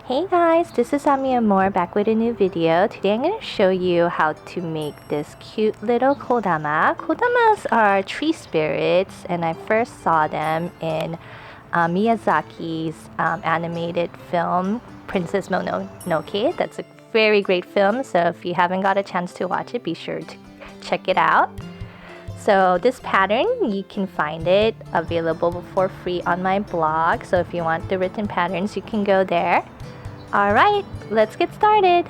Hey guys, this is Amour back with a new video. Today I'm going to show you how to make this cute little kodama. Kodamas are tree spirits, and I first saw them in Miyazaki's animated film Princess Mononoke. That's a very great film, so if you haven't got a chance to watch it, be sure to check it out. So this pattern, you can find it available for free on my blog. So if you want the written patterns, you can go there. Alright, let's get started!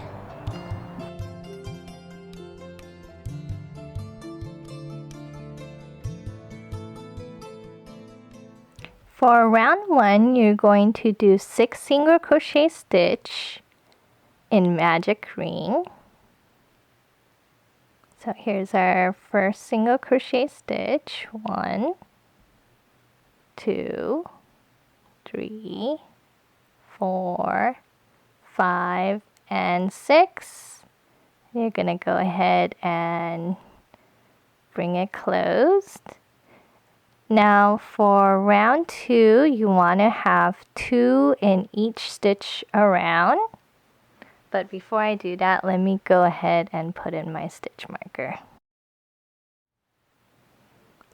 For round 1, you're going to do 6 single crochet stitch in magic ring. So here's our first single crochet stitch. 1, 2, 3, 4, 5, and 6. You're going to go ahead and bring it closed. Now for round 2, you want to have 2 in each stitch around. But before I do that, let me go ahead and put in my stitch marker.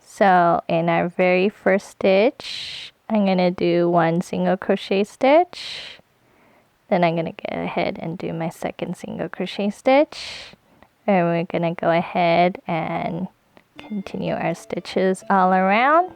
So in our very first stitch, I'm going to do 1 single crochet stitch. Then I'm going to go ahead and do my second single crochet stitch. And we're going to go ahead and continue our stitches all around.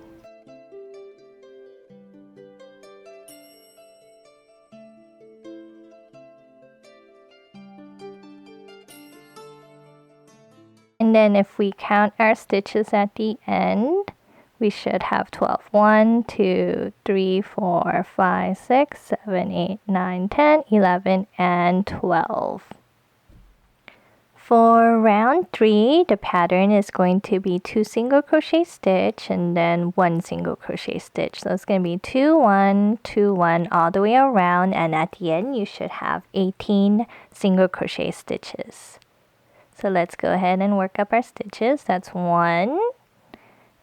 And then if we count our stitches at the end, we should have 12. 1, 2, 3, 4, 5, 6, 7, 8, 9, 10, 11, and 12. For round 3, the pattern is going to be 2 single crochet stitch and then 1 single crochet stitch. So it's going to be 2, 1, 2, 1 all the way around, and at the end you should have 18 single crochet stitches. So let's go ahead and work up our stitches. That's 1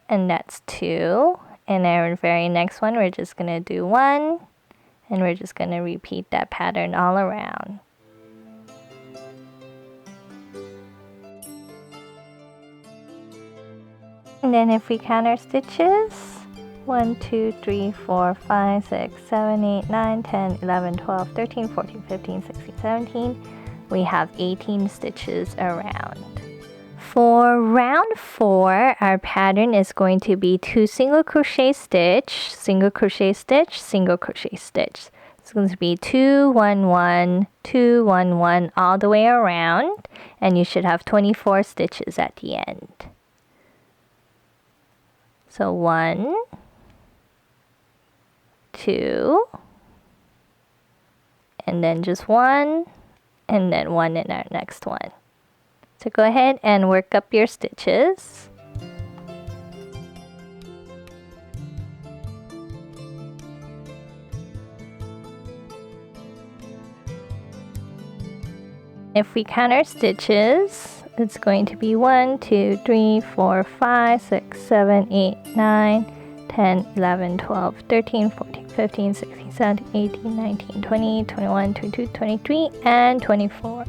and that's 2. And our very next one, we're just going to do 1 and we're just going to repeat that pattern all around. And then if we count our stitches, 1, 2, 3, 4, 5, 6, 7, 8, 9, 10, 11, 12, 13, 14, 15, 16, 17. We have 18 stitches around. For round 4, our pattern is going to be 2 single crochet stitch, single crochet stitch, single crochet stitch. It's going to be 2, 1, 1, 2, 1, 1 all the way around, and you should have 24 stitches at the end. So 1, 2, and then just 1, and then 1 in our next one. So go ahead and work up your stitches. If we count our stitches, it's going to be 1, 2, 3, 4, 5, 6, 7, 8, 9, 10, 11, 12, 13, 14, 15, 16, 17, 18, 19, 20, 21, 22, 23, and 24.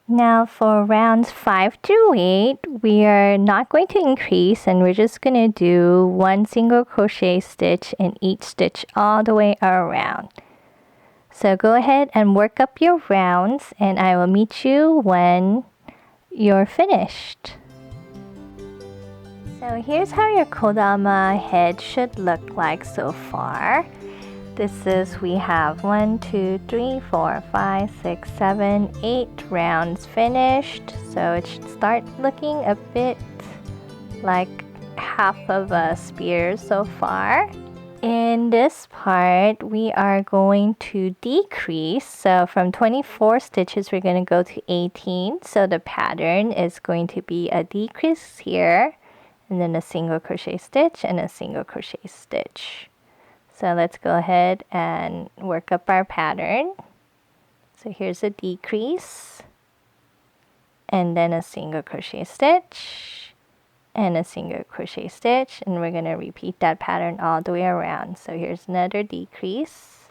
Now for rounds 5 through 8, we are not going to increase and we're just going to do 1 single crochet stitch in each stitch all the way around. So go ahead and work up your rounds and I will meet you when you're finished. So here's how your Kodama head should look like so far. This is, we have 1, 2, 3, 4, 5, 6, 7, 8 rounds finished. So it should start looking a bit like half of a spear so far. In this part, we are going to decrease. So from 24 stitches, we're going to go to 18. So the pattern is going to be a decrease here, and then a single crochet stitch and a single crochet stitch. So let's go ahead and work up our pattern. So here's a decrease, and then a single crochet stitch, and a single crochet stitch, and we're going to repeat that pattern all the way around. So here's another decrease,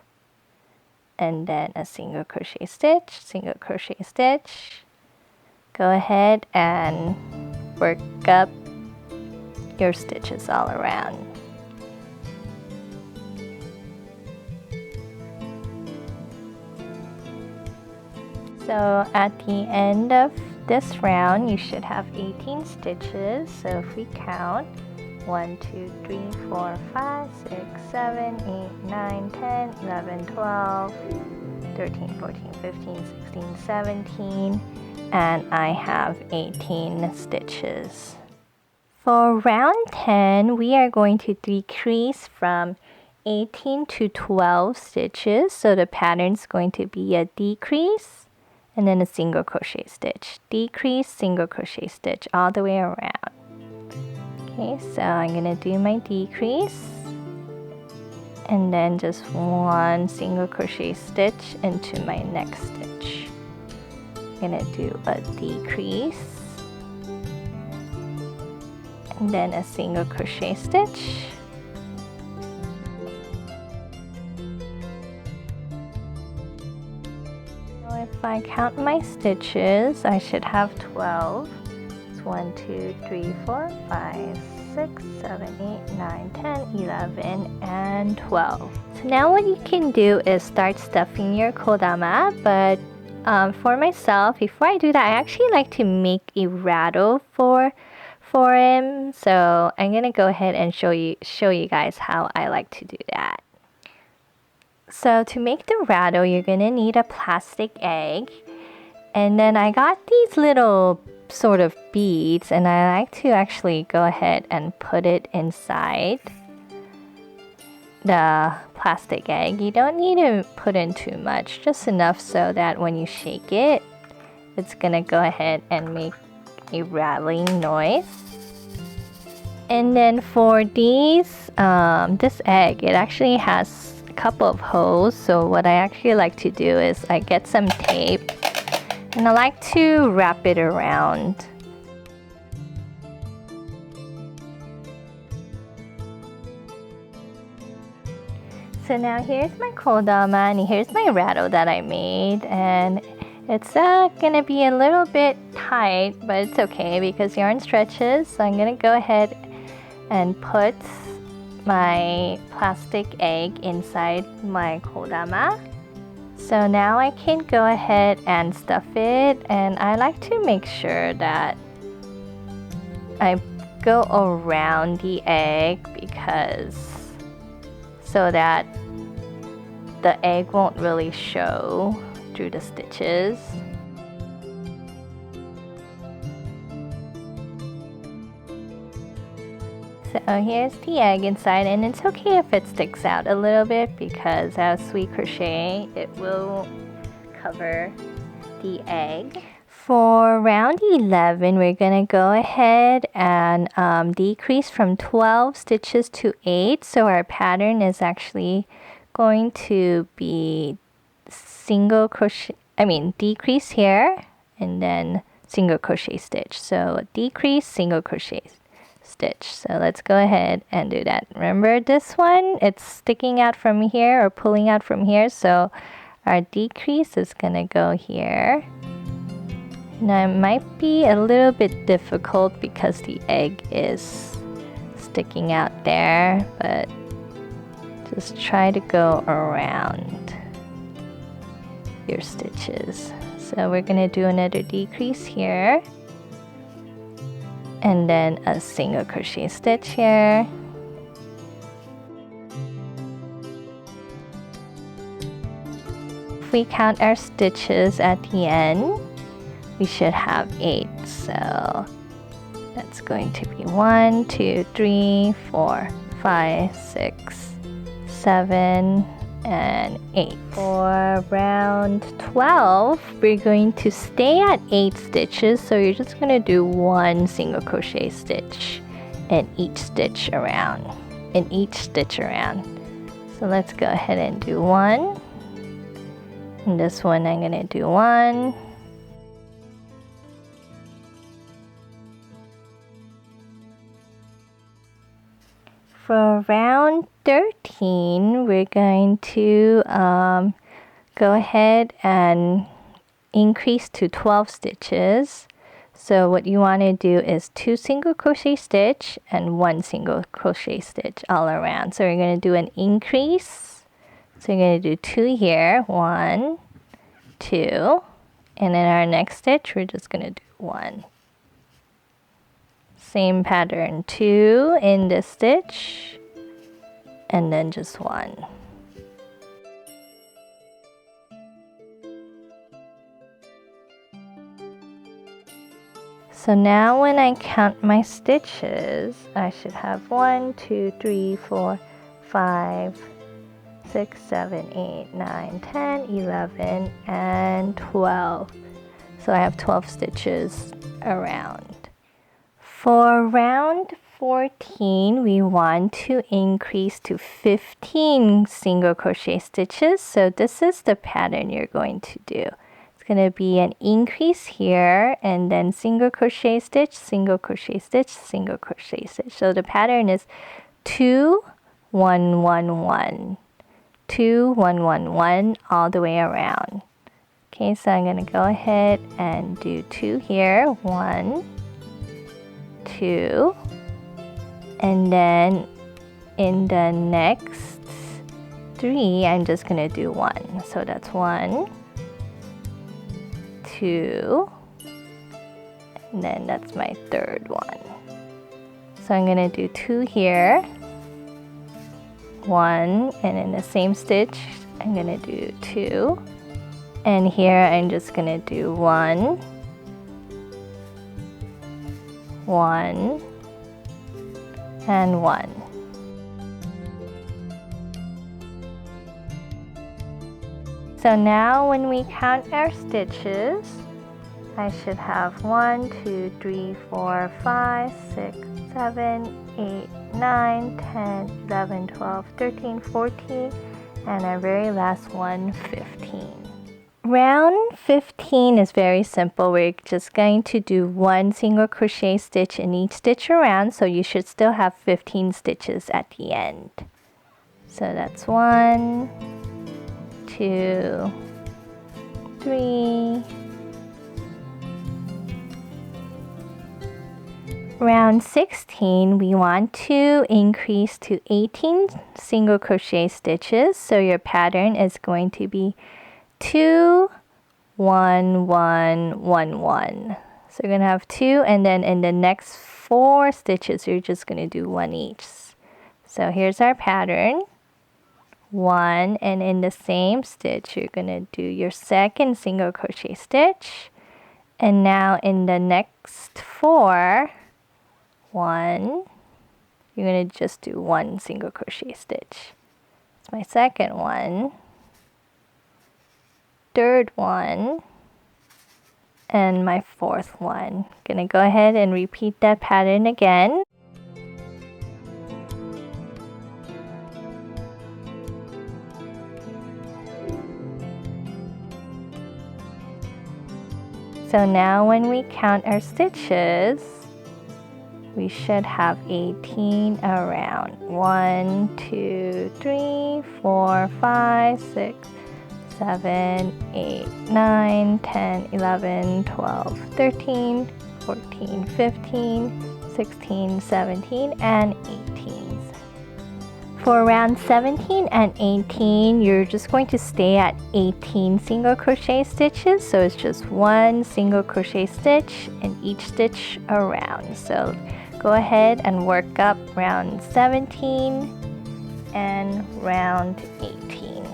and then a single crochet stitch, single crochet stitch. Go ahead and work up your stitches all around. So at the end of this round, you should have 18 stitches. So if we count 1, 2, 3, 4, 5, 6, 7, 8, 9, 10, 11, 12, 13, 14, 15, 16, 17, and I have 18 stitches. For round 10, we are going to decrease from 18 to 12 stitches. So the pattern is going to be a decrease and then a single crochet stitch, decrease, single crochet stitch all the way around. Okay, so I'm gonna do my decrease and then just one single crochet stitch into my next stitch. I'm gonna do a decrease and then a single crochet stitch. If I count my stitches, I should have 12. It's 1, 2, 3, 4, 5, 6, 7, 8, 9, 10, 11, and 12. So now what you can do is start stuffing your kodama, but for myself, before I do that, I actually like to make a rattle for him. So I'm gonna go ahead and show you guys how I like to do that. So to make the rattle, you're gonna need a plastic egg, and then I got these little sort of beads, and I like to actually go ahead and put it inside the plastic egg. You don't need to put in too much, just enough so that when you shake it, it's gonna go ahead and make a rattling noise. And then for these, this egg, it actually has couple of holes, so what I actually like to do is I get some tape and I like to wrap it around. So now here's my kodama and here's my rattle that I made, and it's gonna be a little bit tight, but it's okay because yarn stretches. So I'm gonna go ahead and put my plastic egg inside my kodama. So now I can go ahead and stuff it, and I like to make sure that I go around the egg because so that the egg won't really show through the stitches. So here's the egg inside, and it's okay if it sticks out a little bit because as we crochet, it will cover the egg. For round 11, we're gonna go ahead and decrease from 12 stitches to 8. So our pattern is actually going to be decrease here and then single crochet stitch. So decrease, single crochet stitch. So let's go ahead and do that. Remember this one, it's sticking out from here or pulling out from here, so our decrease is gonna go here. Now it might be a little bit difficult because the egg is sticking out there, but just try to go around your stitches. So we're gonna do another decrease here and then a single crochet stitch here. If we count our stitches at the end, we should have 8. So that's going to be 1, 2, 3, 4, 5, 6, 7, and 8. For round 12, we're going to stay at 8 stitches, so you're just going to do one single crochet stitch in each stitch around. So let's go ahead and do one. And this one I'm going to do one. For round 13, we're going to go ahead and increase to 12 stitches. So what you want to do is 2 single crochet stitch and 1 single crochet stitch all around. So you're going to do an increase. So you're going to do 2 here, 1, 2, and in our next stitch we're just going to do 1. Same pattern, 2 in this stitch and then just 1. So now when I count my stitches, I should have 1, 2, 3, 4, 5, 6, 7, 8, 9, 10, 11, and 12. So I have 12 stitches around. For round 14, we want to increase to 15 single crochet stitches. So this is the pattern you're going to do. It's going to be an increase here and then single crochet stitch, single crochet stitch, single crochet stitch. So the pattern is 2, 1, 1, 1, 2, 1, 1, 1 all the way around. Okay, so I'm going to go ahead and do 2 here, 1, 2, and then in the next 3 I'm just going to do 1. So that's 1, 2, and then that's my third one. So I'm going to do 2 here, 1, and in the same stitch I'm going to do 2, and here I'm just going to do 1, 1, and 1. So now when we count our stitches, I should have 1, 2, 3, 4, 5, 6, 7, 8, 9, 10, 11, 12, 13, 14, and our very last one, 15. Round 15 is very simple. We're just going to do 1 single crochet stitch in each stitch around, so you should still have 15 stitches at the end. So that's 1, 2, 3. Round 16, we want to increase to 18 single crochet stitches, so your pattern is going to be 2, 1, 1, 1, 1. So you're going to have 2, and then in the next 4 stitches you're just going to do 1 each. So here's our pattern, 1, and in the same stitch you're going to do your second single crochet stitch, and now in the next 4, 1, you're going to just do 1 single crochet stitch. It's my second one, third one, and my fourth one. Gonna go ahead and repeat that pattern again. So now when we count our stitches, we should have 18 around. 1, 2, 3, 4, 5, 6, 7, 8, 9, 10, 11, 12, 13, 14, 15, 16, 17, and 18. For round 17 and 18, you're just going to stay at 18 single crochet stitches. So it's just 1 single crochet stitch in each stitch around. So go ahead and work up round 17 and round 18.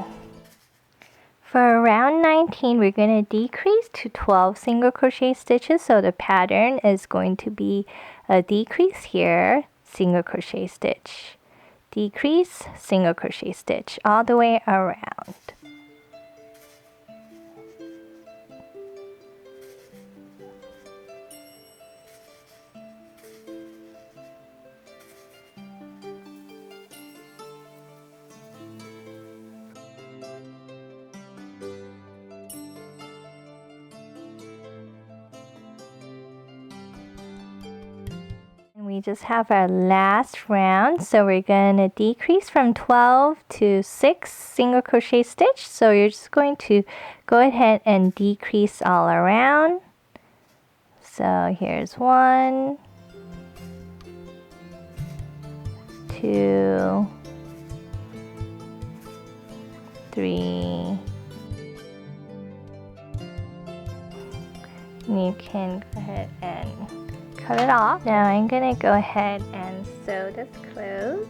For round 19, we're going to decrease to 12 single crochet stitches. So the pattern is going to be a decrease here, single crochet stitch, decrease, single crochet stitch, all the way around. We just have our last round, so we're going to decrease from 12 to 6 single crochet stitch. So you're just going to go ahead and decrease all around. So here's 1, 2, 3. You can go ahead and cut it off. Now I'm gonna go ahead and sew this closed.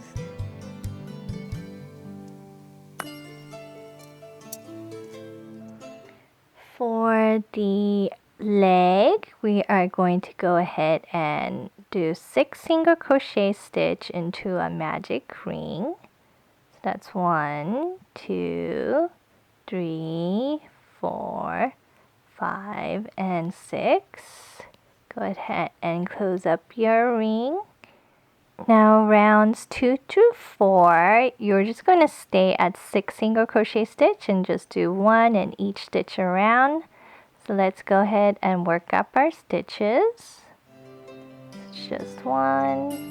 For the leg, we are going to go ahead and do 6 single crochet stitch into a magic ring. So that's 1, 2, 3, 4, 5, and 6. Go ahead and close up your ring. Now rounds 2 through 4, you're just going to stay at 6 single crochet stitch and just do 1 in each stitch around. So let's go ahead and work up our stitches. It's just 1.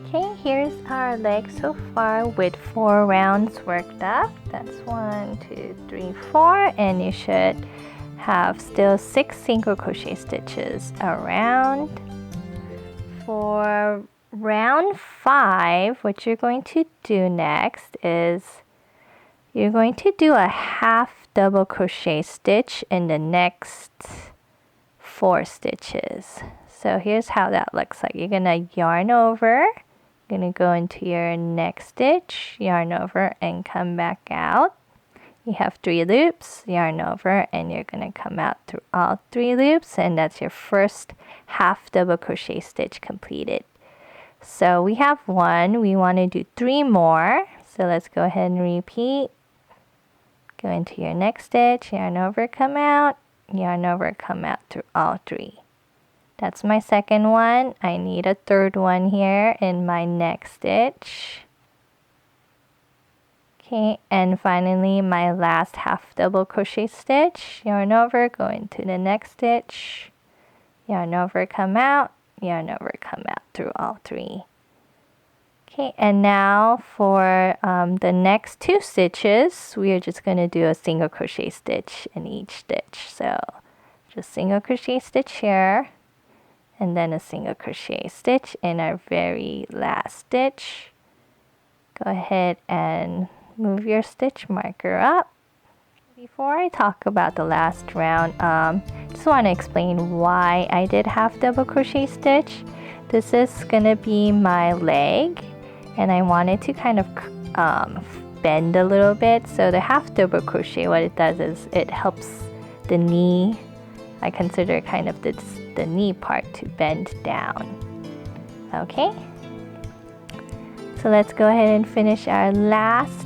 Okay, here's our leg so far with 4 rounds worked up. That's 1, 2, 3, 4, and you should have still 6 single crochet stitches around. For round 5, what you're going to do next is you're going to do a half double crochet stitch in the next 4 stitches. So here's how that looks like. You're gonna yarn over, gonna go into your next stitch, yarn over, and come back out. You have 3 loops, yarn over, and you're gonna come out through all 3 loops, and that's your first half double crochet stitch completed. So we have 1, we want to do 3 more, so let's go ahead and repeat. Go into your next stitch, yarn over, come out, yarn over, come out through all 3. That's my second one. I need a third one here in my next stitch. Okay, and finally my last half double crochet stitch, yarn over, go into the next stitch, yarn over, come out, yarn over, come out through all 3. Okay, and now for the next 2 stitches, we are just going to do a single crochet stitch in each stitch. So just single crochet stitch here, and then a single crochet stitch in our very last stitch. Go ahead and move your stitch marker up. Before I talk about the last round, just want to explain why I did half double crochet stitch. This is gonna be my leg, and I wanted to kind of bend a little bit. So the half double crochet, what it does is it helps the knee, I consider kind of the knee part, to bend down. Okay, so let's go ahead and finish our last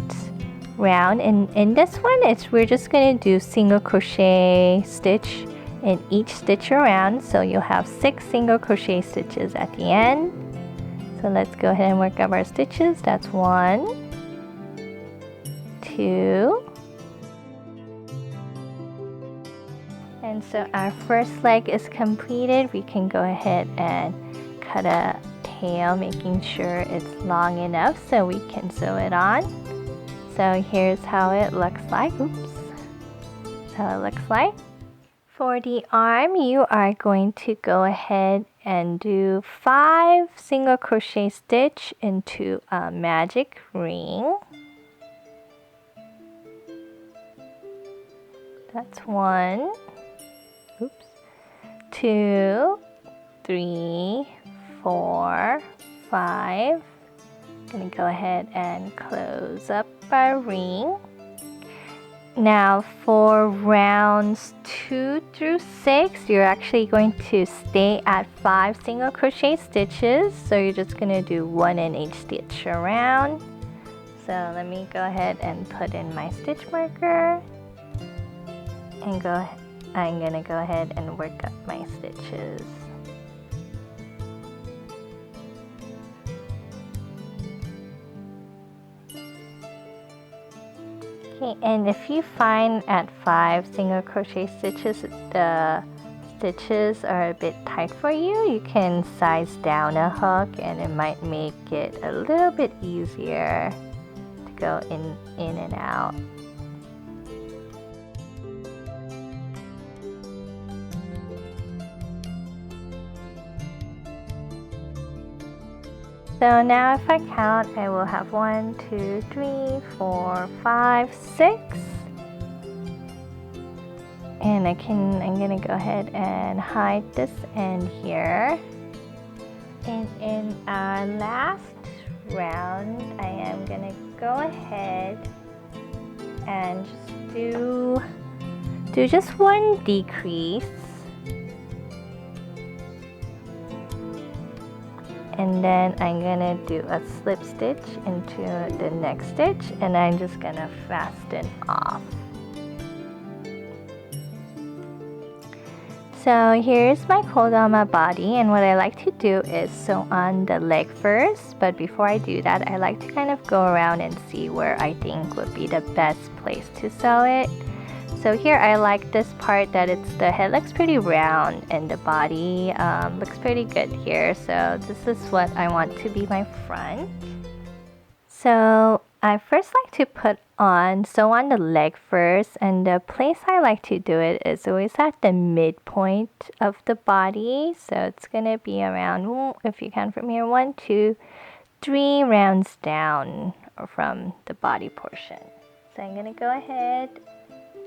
round. And in this one, we're just going to do single crochet stitch in each stitch around, so you'll have 6 single crochet stitches at the end. So let's go ahead and work up our stitches. That's 1, 2, and so our first leg is completed. We can go ahead and cut a tail, making sure it's long enough so we can sew it on. So here's how it looks like. Oops. That's how it looks like. For the arm, you are going to go ahead and do 5 single crochet stitch into a magic ring. That's 1, oops, 2, 3, 4, 5. Gonna go ahead and close up our ring. Now for rounds 2 through 6, you're actually going to stay at 5 single crochet stitches. So you're just gonna do 1 in each stitch around. So let me go ahead and put in my stitch marker, and I'm gonna go ahead and work up my stitches. Okay, and if you find at 5 single crochet stitches the stitches are a bit tight for you, you can size down a hook and it might make it a little bit easier to go in and out. So now if I count, I will have 1, 2, 3, 4, 5, 6. And I'm gonna go ahead and hide this end here. And in our last round, I am gonna go ahead and just do just one decrease. And then I'm gonna do a slip stitch into the next stitch, and I'm just gonna fasten off. So here's my Kodama body, and what I like to do is sew on the leg first, but before I do that, I like to kind of go around and see where I think would be the best place to sew it. So here I like this part that the head looks pretty round and the body looks pretty good here. So this is what I want to be my front. So I first like to sew on the leg first, and the place I like to do it is always at the midpoint of the body. So it's gonna be around, if you count from here, 1, 2, 3 rounds down from the body portion. So I'm gonna go ahead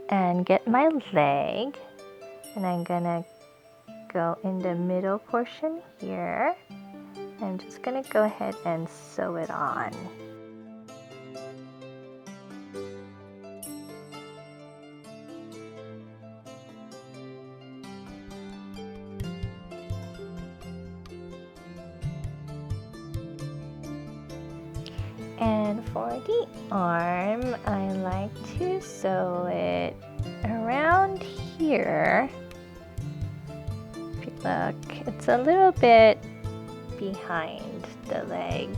and get my leg, and I'm gonna go in the middle portion here. I'm just gonna go ahead and sew it on. And for the arm, I like to sew it around here. If you look, it's a little bit behind the leg.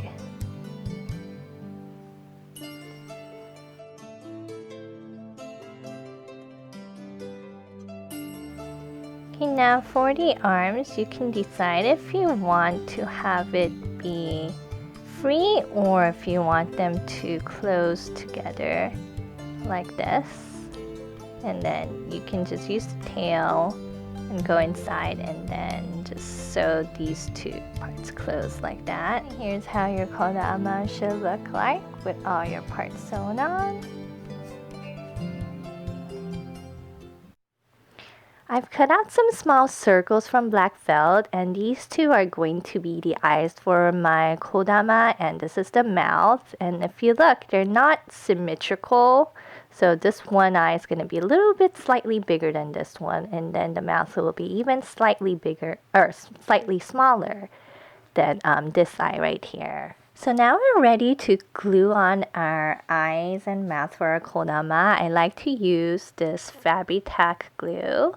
Okay, now for the arms, you can decide if you want to have it be free or if you want them to close together like this, and then you can just use the tail and go inside and then just sew these two parts closed like that. Here's how your Kodama should look like with all your parts sewn on. I've cut out some small circles from black felt, and these two are going to be the eyes for my Kodama, and this is the mouth. And if you look, they're not symmetrical, so this one eye is going to be a little bit slightly bigger than this one, and then the mouth will be even slightly bigger or slightly smaller than this eye right here. So now we're ready to glue on our eyes and mouth for our Kodama. I like to use this Fabri-tac Glue,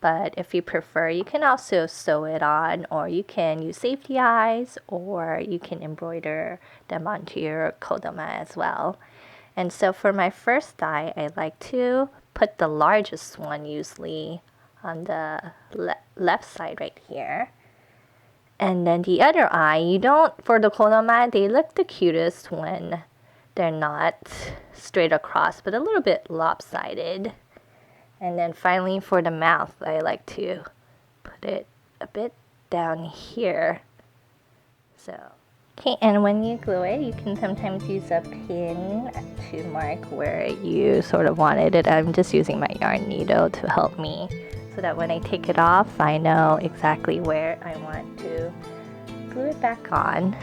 but if you prefer, you can also sew it on, or you can use safety eyes, or you can embroider them onto your Kodama as well. And so for my first eye, I like to put the largest one usually on the left side right here. And then the other eye, for the Kodama, they look the cutest when they're not straight across, but a little bit lopsided. And then finally for the mouth, I like to put it a bit down here. Okay, and when you glue it, you can sometimes use a pin to mark where you sort of wanted it. I'm just using my yarn needle to help me, so that when I take it off, I know exactly where I want to glue it back on.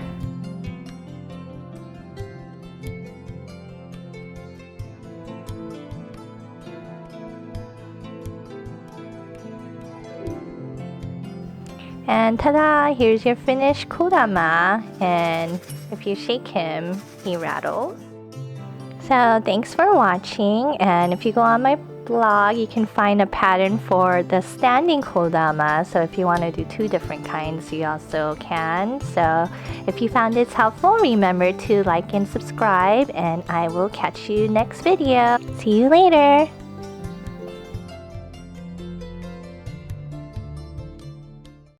And ta-da! Here's your finished Kodama, and if you shake him, he rattles. So thanks for watching, and if you go on my blog, you can find a pattern for the standing Kodama. So if you want to do two different kinds, you also can. So if you found this helpful, remember to like and subscribe, and I will catch you next video. See you later!